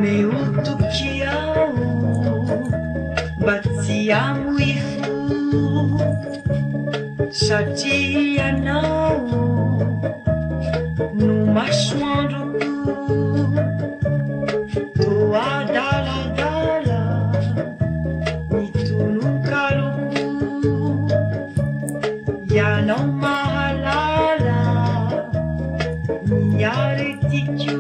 Umeutukia batiamu ifu satria nao no masoandroko toa daladala nitononkaloko ianao mahalala miaretiko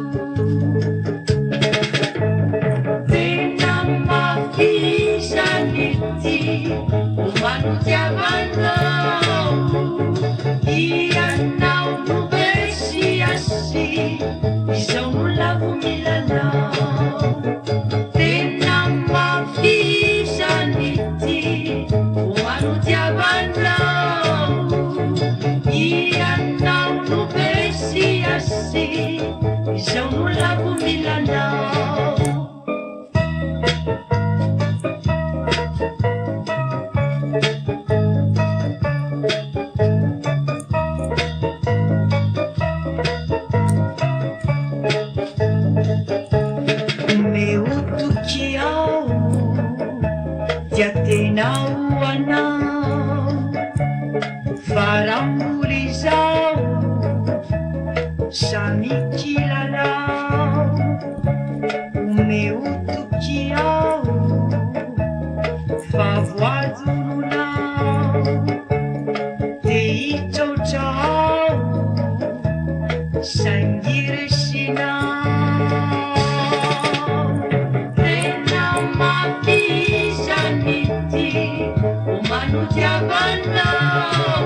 Umanotiavanao ianao no besiasi izao no lavomilanao tena mafizanity umanotiavanao ianao no besiasi izao no lavomilanao Umeutukiao dia tenao anao faramboly zao samy kilalao umeutukiao fa voadononao te hitraotrao sangiresinao Umanotiavanao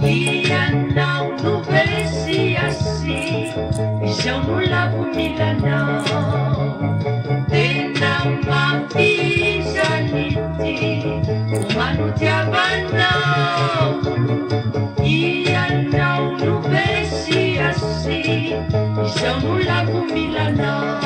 ianao no besiasi izao no lavomilanao tena mafizanity umanotiavanao ianao no besiasi izao no lavomilanao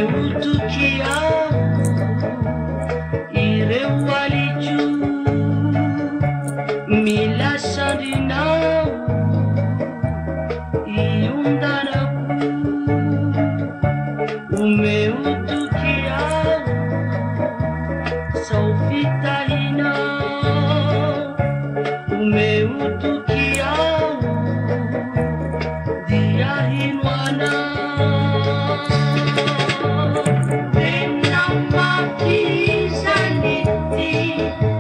Umeutukiao ireo alijo milasandrinao iondanako umeutukiao sao fitahinao umeutukiao dia hinoanao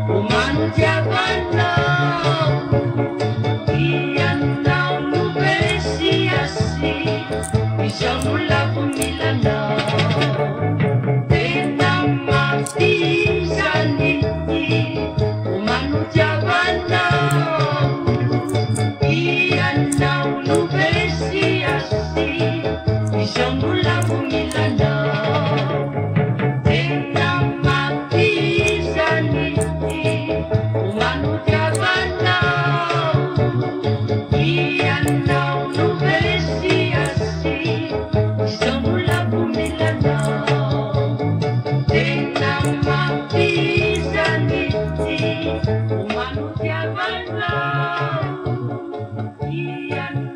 Umanotiavanao ianao no besiasi izao no lavomilanao tena mafizanity umanotiavanao ianao no besiasi izao no lavomilanao tena mafizanity Umanotiavanao ianao no besiasi izao no lavomilanao tena mafizanity umanotiavanao ianao